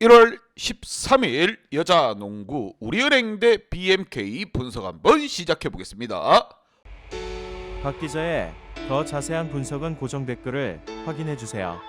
1월 13일 여자농구 우리은행 대 BMK 분석 한번 시작해 보겠습니다. 박 기자의 더 자세한 분석은 고정 댓글을 확인해 주세요.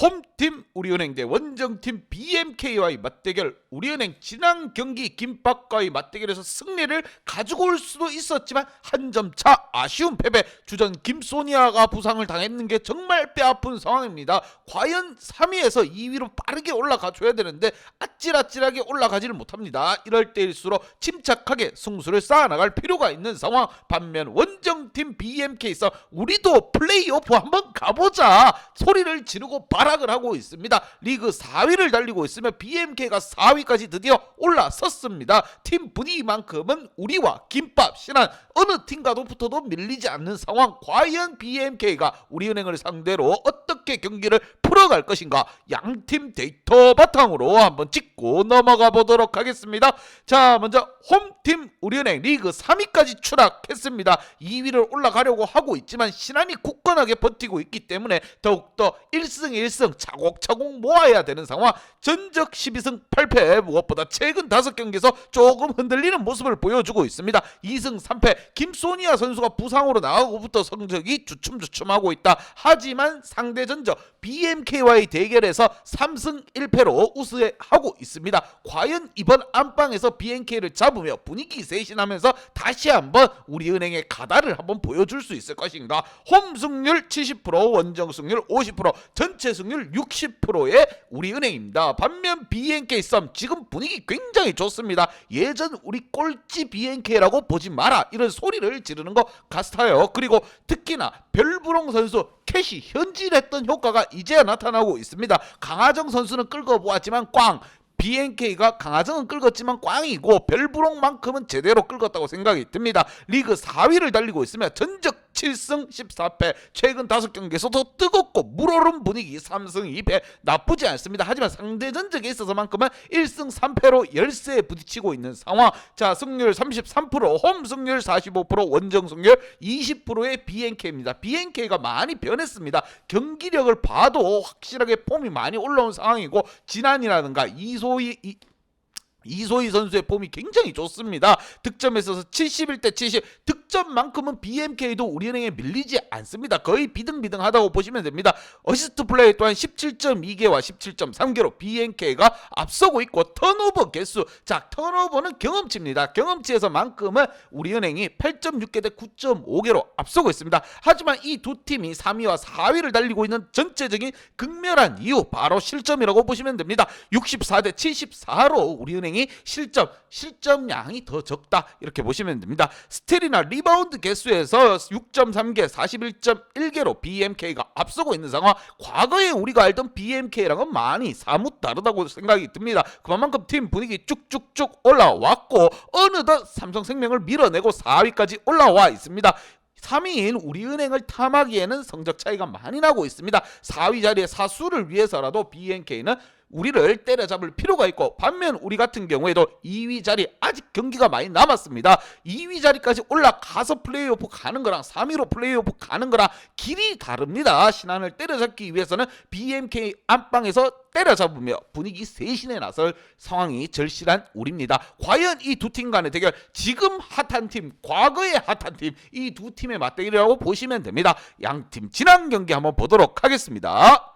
홈팀 우리은행 대 원정팀 BMK와의 맞대결. 우리은행 지난 경기 김밥과의 맞대결에서 승리를 가지고 올 수도 있었지만 한 점 차 아쉬운 패배. 주전 김소니아가 부상을 당했는 게 정말 뼈아픈 상황입니다. 과연 3위에서 2위로 빠르게 올라가줘야 되는데 아찔아찔하게 올라가지를 못합니다. 이럴 때일수록 침착하게 승수를 쌓아나갈 필요가 있는 상황. 반면 원정팀 BMK에서 우리도 플레이오프 한번 가보자 소리를 지르고 발악을 하고 있습니다. 리그 4위를 달리고 있으며 BMK가 4위까지 드디어 올라섰습니다. 팀 분위기만큼은 우리와 김밥, 신한 어느 팀과도 붙어도 밀리지 않는 상황. 과연 BMK가 우리은행을 상대로 어떻게 경기를 풀어갈 것인가. 양팀 데이터 바탕으로 한번 짚고 넘어가 보도록 하겠습니다. 자, 먼저 홈팀 우리은행 리그 3위까지 추락했습니다. 2위를 올라가려고 하고 있지만 신한이 굳건하게 버티고 있기 때문에 더욱더 1승 1승 차곡차곡 모아야 되는 상황. 전적 12승 8패, 무엇보다 최근 5경기에서 조금 흔들리는 모습을 보여주고 있습니다. 2승 3패. 김소니아 선수가 부상으로 나가고부터 성적이 주춤주춤하고 있다. 하지만 상대 전적 BMK와의 대결에서 3승 1패로 우승하고 있습니다. 과연 이번 안방에서 BMK를 잡으며 분위기 쇄신하면서 다시 한번 우리은행의 가다를 한번 보여줄 수 있을 것인가. 홈 승률 70%, 원정 승률 50%, 전체 승률 60%의 우리은행입니다. 반면 BNK 썸 지금 분위기 굉장히 좋습니다. 예전 우리 꼴찌 BNK라고 보지 마라 이런 소리를 지르는 것 같아요. 그리고 특히나 별부롱 선수 캐시 현질했던 효과가 이제야 나타나고 있습니다. 강하정 선수는 끌고 보았지만 꽝. BNK가 강하정은 끌었지만 꽝이고 별부롱만큼은 제대로 끌었다고 생각이 듭니다. 리그 4위를 달리고 있으며 전적 7승 14패. 최근 5경기에서도 뜨겁고 물오른 분위기 3승 2패 나쁘지 않습니다. 하지만 상대 전적에 있어서만큼은 1승 3패로 열세에 부딪히고 있는 상황. 자, 승률 33%, 홈 승률 45%, 원정 승률 20%의 BNK입니다. BNK가 많이 변했습니다. 경기력을 봐도 확실하게 폼이 많이 올라온 상황이고 진안이라든가 이소희 선수의 폼이 굉장히 좋습니다. 득점에 있어서 71대 70. 득점만큼은 BMK도 우리은행에 밀리지 않습니다. 거의 비등비등하다고 보시면 됩니다. 어시스트 플레이 또한 17.2개와 17.3개로 BMK가 앞서고 있고 턴오버 개수. 자, 턴오버는 경험치입니다. 경험치에서만큼은 우리은행이 8.6개 대 9.5개로 앞서고 있습니다. 하지만 이 두 팀이 3위와 4위를 달리고 있는 전체적인 극렬한 이유 바로 실점이라고 보시면 됩니다. 64대 74로 우리은행이 실점량이 더 적다 이렇게 보시면 됩니다. 스틸이나 리바운드 개수에서 6.3개 41.1개로 BMK가 앞서고 있는 상황. 과거에 우리가 알던 BMK랑은 많이 사뭇 다르다고 생각이 듭니다. 그만큼 팀 분위기 쭉쭉쭉 올라왔고 어느덧 삼성생명을 밀어내고 4위까지 올라와 있습니다. 3위인 우리은행을 탐하기에는 성적 차이가 많이 나고 있습니다. 4위 자리의 사수를 위해서라도 BNK는 우리를 때려잡을 필요가 있고, 반면 우리 같은 경우에도 2위 자리 아직 경기가 많이 남았습니다. 2위 자리까지 올라가서 플레이오프 가는 거랑 3위로 플레이오프 가는 거랑 길이 다릅니다. 신한을 때려잡기 위해서는 BMK 안방에서 때려잡으며 분위기 쇄신에 나설 상황이 절실한 우리입니다. 과연 이 두 팀 간의 대결, 지금 핫한 팀, 과거의 핫한 팀, 이 두 팀의 맞대결이라고 보시면 됩니다. 양팀 지난 경기 한번 보도록 하겠습니다.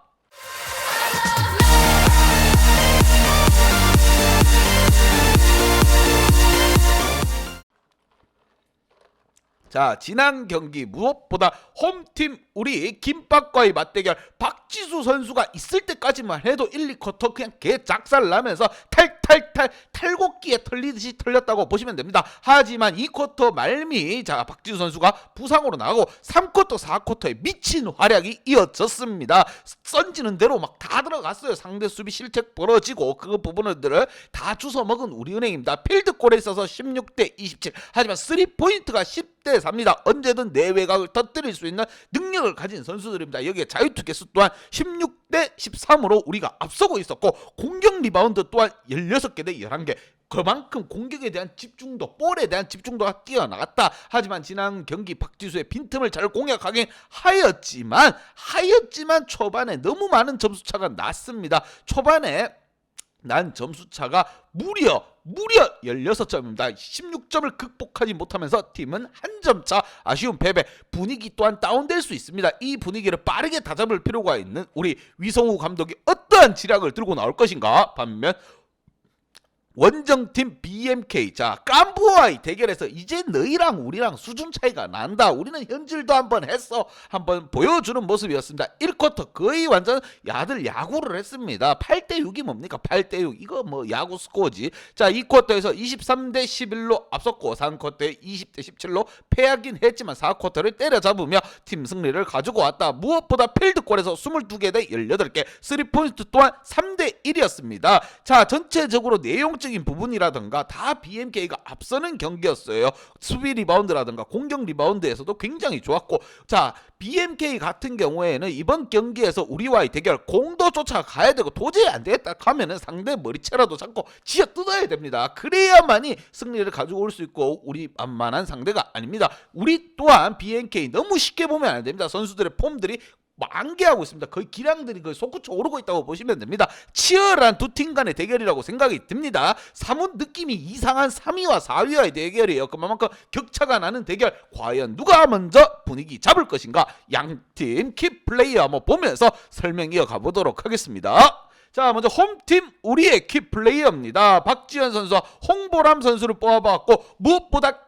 자, 지난 경기 무엇보다 홈팀 우리 김밥과의 맞대결. 박지수 선수가 있을 때까지만 해도 1, 2쿼터 그냥 개작살 나면서 탈곡기에 털리듯이 털렸다고 보시면 됩니다. 하지만 2쿼터 말미 자 박지수 선수가 부상으로 나가고 3쿼터 4쿼터에 미친 활약이 이어졌습니다. 던지는 대로 막 다 들어갔어요. 상대 수비 실책 벌어지고 그 부분들을 다 주워먹은 우리은행입니다. 필드골에 있어서 16대 27. 하지만 3포인트가 10대 4입니다. 언제든 내외곽을 터뜨릴 수 있는 능력을 가진 선수들입니다. 여기에 자유투 개수 또한 16대 16대 13으로 우리가 앞서고 있었고 공격 리바운드 또한 16개 대 11개. 그만큼 공격에 대한 집중도, 볼에 대한 집중도가 뛰어나갔다. 하지만 지난 경기 박지수의 빈틈을 잘 공략하긴 하였지만 초반에 너무 많은 점수차가 났습니다. 초반에 난 점수차가 무려 16점입니다. 16점을 극복하지 못하면서 팀은 한 점 차 아쉬운 패배. 분위기 또한 다운될 수 있습니다. 이 분위기를 빠르게 다잡을 필요가 있는 우리 위성우 감독이 어떠한 지략을 들고 나올 것인가. 반면 원정팀 BMK, 자 깐부와의 대결에서 이제 너희랑 우리랑 수준 차이가 난다. 우리는 현질도 한번 했어. 한번 보여주는 모습이었습니다. 1쿼터 거의 완전 야들 야구를 했습니다. 8대6이 뭡니까? 8대6 이거 뭐 야구 스코어지. 자 2쿼터에서 23대 11로 앞섰고 3쿼터에 20대 17로 패하긴 했지만 4쿼터를 때려잡으며 팀 승리를 가지고 왔다. 무엇보다 필드골에서 22개 대 18개, 3포인트 또한 3대 1이었습니다. 자 전체적으로 내용적인 부분이라든가 다 BMK가 앞서는 경기였어요. 수비 리바운드라든가 공격 리바운드에서도 굉장히 좋았고, 자 BMK 같은 경우에는 이번 경기에서 우리와의 대결 공도 쫓아가야 되고 도저히 안 되겠다 하면은 상대 머리채라도 잡고 지어 뜯어야 됩니다. 그래야만이 승리를 가지고 올 수 있고 우리 만만한 상대가 아닙니다. 우리 또한 BMK 너무 쉽게 보면 안 됩니다. 선수들의 폼들이 만개하고 있습니다. 거의 기량들이 거의 솟구쳐 오르고 있다고 보시면 됩니다. 치열한 두 팀 간의 대결이라고 생각이 듭니다. 사뭇 느낌이 이상한 3위와 4위와의 대결이에요. 그만큼 격차가 나는 대결. 과연 누가 먼저 분위기 잡을 것인가? 양팀 키플레이어 한번 보면서 설명 이어가 보도록 하겠습니다. 자 먼저 홈팀 우리의 키플레이어입니다. 박지현 선수와 홍보람 선수를 뽑아봤고, 무엇보다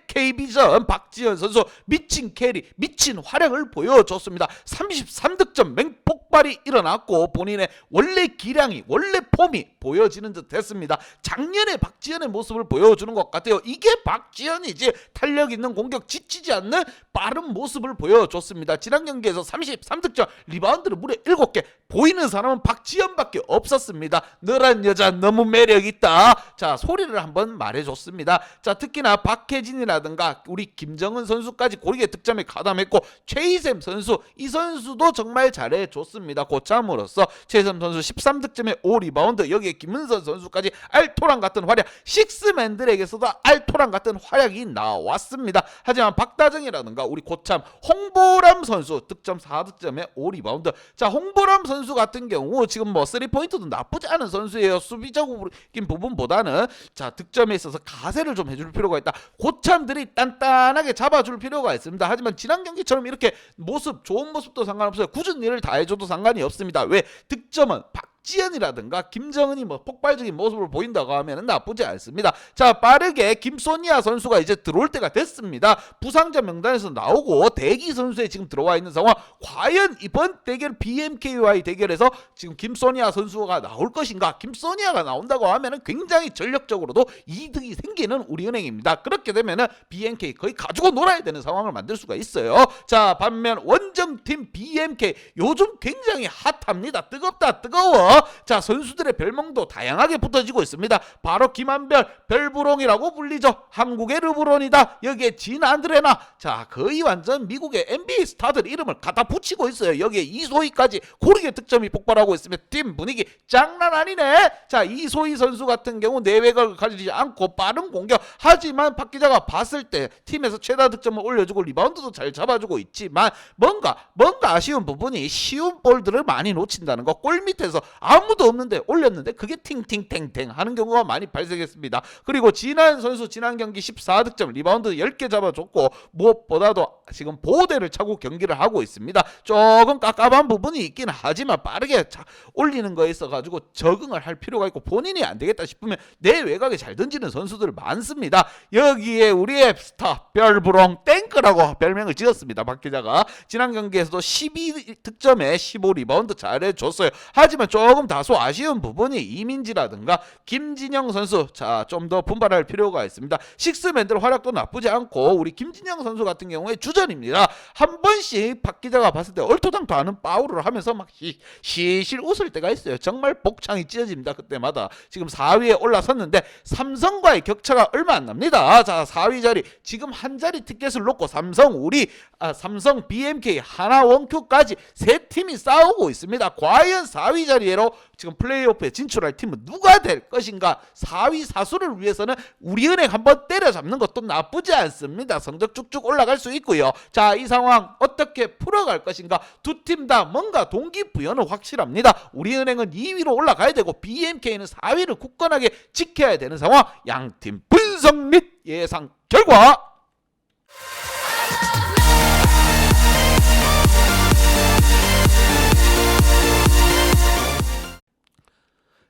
KB전 박지현 선수 미친 캐리, 미친 활약을 보여줬습니다. 33득점 맹폭발이 일어났고 본인의 원래 기량이, 원래 폼이 보여지는 듯 했습니다. 작년에 박지현의 모습을 보여주는 것 같아요. 이게 박지현이지. 탄력 있는 공격, 지치지 않는 빠른 모습을 보여줬습니다. 지난 경기에서 33득점, 리바운드를 무려 7개. 보이는 사람은 박지현밖에 없었습니다. 너란 여자 너무 매력있다. 자 소리를 한번 말해줬습니다. 자 특히나 박혜진이라든가 우리 김정은 선수까지 고르게 득점에 가담했고, 최희샘 선수, 이 선수도 정말 잘해줬습니다. 고참으로서 최희샘 선수 13득점에 5리바운드, 여기에 김은선 선수까지 알토란 같은 활약, 식스맨들에게서도 알토란 같은 활약이 나왔습니다. 하지만 박다정이라든가 우리 고참 홍보람 선수 득점 4득점에 5리바운드. 자 홍보람 선수 같은 경우 지금 뭐 3포인트도 나쁘지 않은 선수예요. 수비적인 부분보다는 자 득점에 있어서 가세를 좀 해줄 필요가 있다. 고참들이 단단하게 잡아줄 필요가 있습니다. 하지만 지난 경기처럼 이렇게 모습, 좋은 모습도 상관없어요. 굳은 일을 다 해줘도 상관이 없습니다. 왜? 득점은 박지현이라든가 김정은이 뭐 폭발적인 모습을 보인다고 하면 나쁘지 않습니다. 자 빠르게 김소니아 선수가 이제 들어올 때가 됐습니다. 부상자 명단에서 나오고 대기 선수에 지금 들어와 있는 상황. 과연 이번 대결 BMK와의 대결에서 지금 김소니아 선수가 나올 것인가? 김소니아가 나온다고 하면 굉장히 전력적으로도 이득이 생기는 우리은행입니다. 그렇게 되면 BMK 거의 가지고 놀아야 되는 상황을 만들 수가 있어요. 자 반면 원정팀 BMK 요즘 굉장히 핫합니다. 뜨겁다 뜨거워. 자 선수들의 별명도 다양하게 붙어지고 있습니다. 바로 김한별, 별부롱이라고 불리죠. 한국의 르브론이다. 여기에 진 안드레나, 자 거의 완전 미국의 NBA 스타들 이름을 갖다 붙이고 있어요. 여기에 이소희까지 고르게 득점이 폭발하고 있으면 팀 분위기 장난 아니네. 자 이소희 선수 같은 경우 내외곽을 가지지 않고 빠른 공격, 하지만 박 기자가 봤을 때 팀에서 최다 득점을 올려주고 리바운드도 잘 잡아주고 있지만 뭔가 아쉬운 부분이 쉬운 볼들을 많이 놓친다는 거. 골 밑에서 아무도 없는데 올렸는데 그게 팅팅탱탱 하는 경우가 많이 발생했습니다. 그리고 지난 선수 지난 경기 14득점, 리바운드 10개 잡아줬고, 무엇보다도 지금 보호대를 차고 경기를 하고 있습니다. 조금 깝깝한 부분이 있긴 하지만 빠르게 올리는 거에 있어 가지고 적응을 할 필요가 있고, 본인이 안 되겠다 싶으면 내 외곽에 잘 던지는 선수들 많습니다. 여기에 우리의 스타 별부롱 땡크라고 별명을 지었습니다. 박 기자가 지난 경기에서도 12득점에 15리바운드 잘해줬어요. 하지만 조금 조금 다소 아쉬운 부분이 이민지라든가 김진영 선수 자 좀 더 분발할 필요가 있습니다. 식스맨들 활약도 나쁘지 않고 우리 김진영 선수 같은 경우에 주전입니다. 한 번씩 박 기자가 봤을 때 얼토당토 않은 파울을 하면서 막 실실 웃을 때가 있어요. 정말 복창이 찢어집니다. 그때마다. 지금 4위에 올라섰는데 삼성과의 격차가 얼마 안 납니다. 자 4위 자리 지금 한 자리 티켓을 놓고 삼성 BMK 하나 원큐까지 세 팀이 싸우고 있습니다. 과연 4위 자리로 지금 플레이오프에 진출할 팀은 누가 될 것인가? 4위 사수를 위해서는 우리은행 한번 때려잡는 것도 나쁘지 않습니다. 성적 쭉쭉 올라갈 수 있고요. 자, 이 상황 어떻게 풀어갈 것인가? 두 팀 다 뭔가 동기부여는 확실합니다. 우리은행은 2위로 올라가야 되고 BMK는 4위를 굳건하게 지켜야 되는 상황. 양팀 분석 및 예상 결과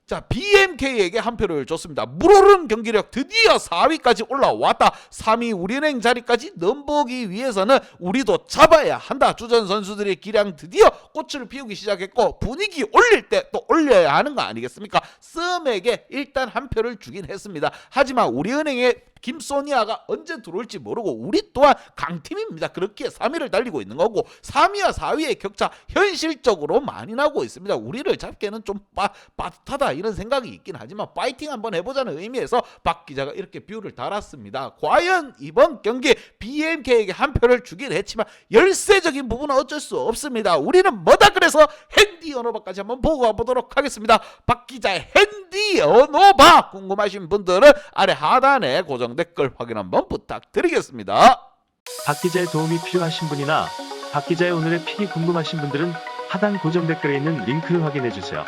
자 BMK에게 한 표를 줬습니다. 물오른 경기력 드디어 4위까지 올라왔다. 3위 우리은행 자리까지 넘보기 위해서는 우리도 잡아야 한다. 주전 선수들의 기량 드디어 꽃을 피우기 시작했고 분위기 올릴 때 또 올려야 하는 거 아니겠습니까? 썸에게 일단 한 표를 주긴 했습니다. 하지만 우리은행의 김소니아가 언제 들어올지 모르고 우리 또한 강팀입니다. 그렇기에 3위를 달리고 있는 거고 3위와 4위의 격차 현실적으로 많이 나고 있습니다. 우리를 잡기에는 좀 빠듯하다 이런 생각이 있긴 하지만 파이팅 한번 해보자는 의미에서 박 기자가 이렇게 뷰를 달았습니다. 과연 이번 경기 BMK에게 한 표를 주긴 했지만 열세적인 부분은 어쩔 수 없습니다. 우리는 뭐다 그래서 핸디 언어바까지 한번 보고 가보도록 하겠습니다. 박 기자의 핸디 언어바 궁금하신 분들은 아래 하단에 고정 댓글 확인 한번 부탁드리겠습니다. 박 기자의 도움이 필요하신 분이나 박 기자의 오늘의 픽이 궁금하신 분들은 하단 고정 댓글에 있는 링크를 확인해 주세요.